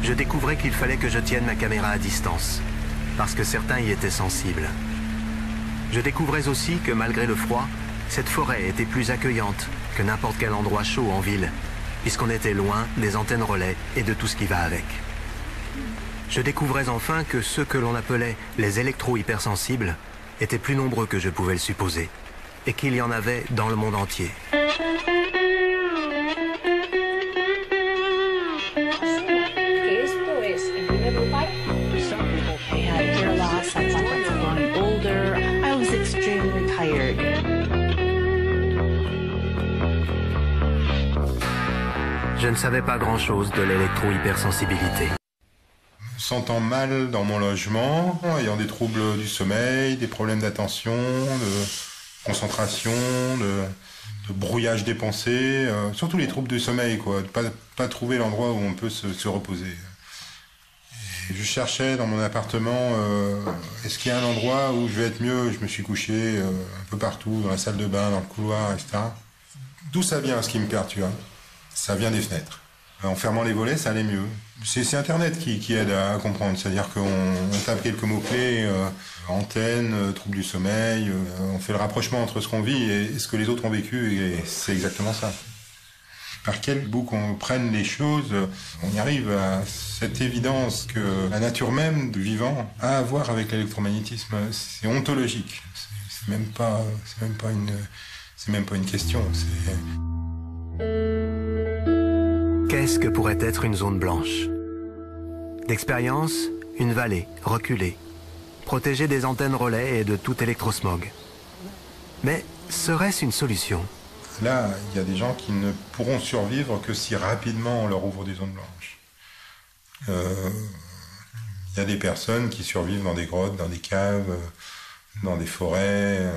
je découvrais qu'il fallait que je tienne ma caméra à distance, parce que certains y étaient sensibles. Je découvrais aussi que malgré le froid, cette forêt était plus accueillante que n'importe quel endroit chaud en ville, puisqu'on était loin des antennes relais et de tout ce qui va avec. Je découvrais enfin que ceux que l'on appelait les électro-hypersensibles étaient plus nombreux que je pouvais le supposer, et qu'il y en avait dans le monde entier. Je ne savais pas grand-chose de l'électro-hypersensibilité. Me sentant mal dans mon logement, ayant des troubles du sommeil, des problèmes d'attention, de concentration, de brouillage des pensées, surtout les troubles du sommeil, quoi, de pas trouver l'endroit où on peut se reposer. Et je cherchais dans mon appartement, est-ce qu'il y a un endroit où je vais être mieux? Je me suis couché un peu partout, dans la salle de bain, dans le couloir, etc. D'où ça vient, ce qui me perturbe? Ça vient des fenêtres. En fermant les volets, ça allait mieux. C'est Internet qui aide à comprendre. C'est-à-dire qu'on tape quelques mots-clés, antenne, trouble du sommeil, on fait le rapprochement entre ce qu'on vit et ce que les autres ont vécu, et c'est exactement ça. Par quel bout qu'on prenne les choses, on y arrive à cette évidence que la nature même du vivant a à voir avec l'électromagnétisme. C'est ontologique. C'est même pas une question. Qu'est-ce que pourrait être une zone blanche? D'expérience, une vallée reculée, protégée des antennes relais et de tout électrosmog. Mais serait-ce une solution? Là, il y a des gens qui ne pourront survivre que si rapidement on leur ouvre des zones blanches. Il y a des personnes qui survivent dans des grottes, dans des caves, dans des forêts,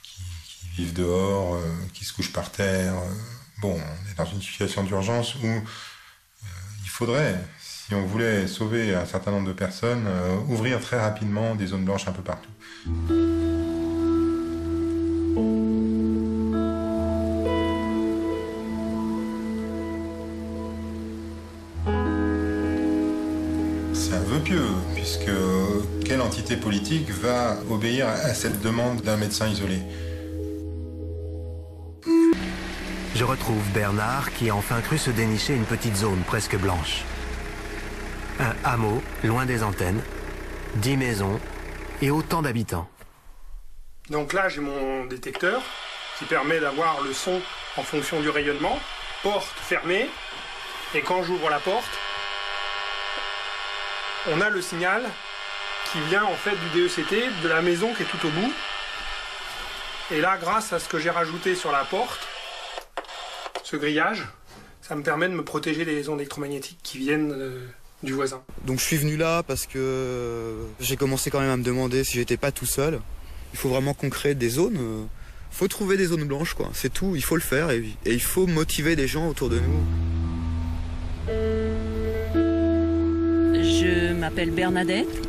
qui vivent dehors, qui se couchent par terre. Bon, on est dans une situation d'urgence où il faudrait, si on voulait sauver un certain nombre de personnes, ouvrir très rapidement des zones blanches un peu partout. C'est un vœu pieux, puisque quelle entité politique va obéir à cette demande d'un médecin isolé ? Je retrouve Bernard qui a enfin cru se dénicher une petite zone presque blanche. Un hameau, loin des antennes, 10 maisons et autant d'habitants. Donc là, j'ai mon détecteur qui permet d'avoir le son en fonction du rayonnement. Porte fermée, et quand j'ouvre la porte, on a le signal qui vient en fait du DECT, de la maison qui est tout au bout. Et là, grâce à ce que j'ai rajouté sur la porte, ce grillage, ça me permet de me protéger des ondes électromagnétiques qui viennent du voisin. Donc je suis venu là parce que j'ai commencé quand même à me demander si j'étais pas tout seul. Il faut vraiment qu'on crée des zones. Faut trouver des zones blanches, quoi. C'est tout, il faut le faire et il faut motiver les gens autour de nous. Je m'appelle Bernadette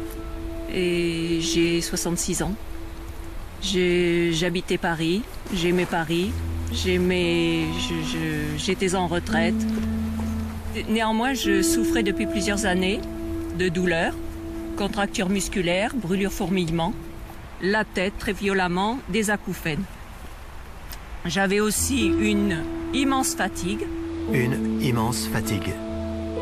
et j'ai 66 ans. J'habitais Paris, j'aimais Paris. J'étais en retraite. Néanmoins, je souffrais depuis plusieurs années de douleurs, contractures musculaires, brûlures, fourmillements, la tête très violemment, des acouphènes. J'avais aussi une immense fatigue. Une immense fatigue.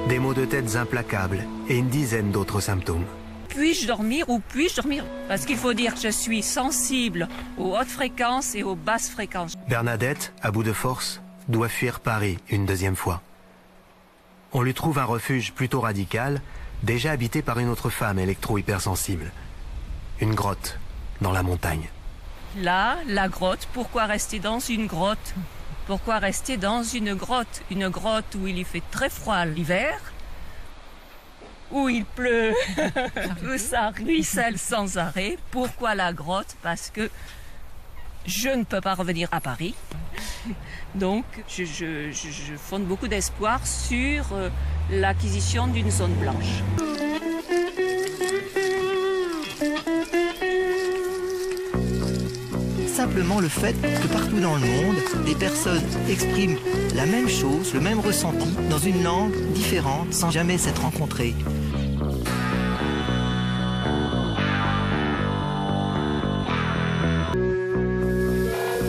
Des maux de tête implacables et une dizaine d'autres symptômes. Puis-je dormir ou puis-je dormir? Parce qu'il faut dire que je suis sensible aux hautes fréquences et aux basses fréquences. Bernadette, à bout de force, doit fuir Paris une deuxième fois. On lui trouve un refuge plutôt radical, déjà habité par une autre femme électro-hypersensible. Une grotte dans la montagne. Là, la grotte, pourquoi rester dans une grotte? Pourquoi rester dans une grotte? Une grotte où il y fait très froid l'hiver, où il pleut, où ça ruisselle sans arrêt. Pourquoi la grotte? Parce que je ne peux pas revenir à Paris. Donc, je fonde beaucoup d'espoir sur l'acquisition d'une zone blanche. Simple simplement le fait que partout dans le monde, des personnes expriment la même chose, le même ressenti, dans une langue différente, sans jamais s'être rencontrées.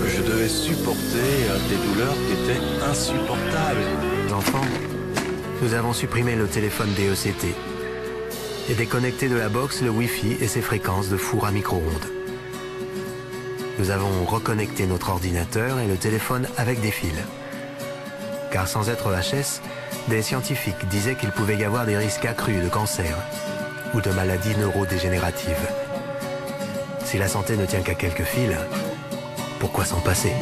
Je devais supporter des douleurs qui étaient insupportables. Enfants, nous avons supprimé le téléphone DECT et déconnecté de la box le Wi-Fi et ses fréquences de four à micro-ondes. Nous avons reconnecté notre ordinateur et le téléphone avec des fils. Car sans être HS, des scientifiques disaient qu'il pouvait y avoir des risques accrus de cancer ou de maladies neurodégénératives. Si la santé ne tient qu'à quelques fils, pourquoi s'en passer ?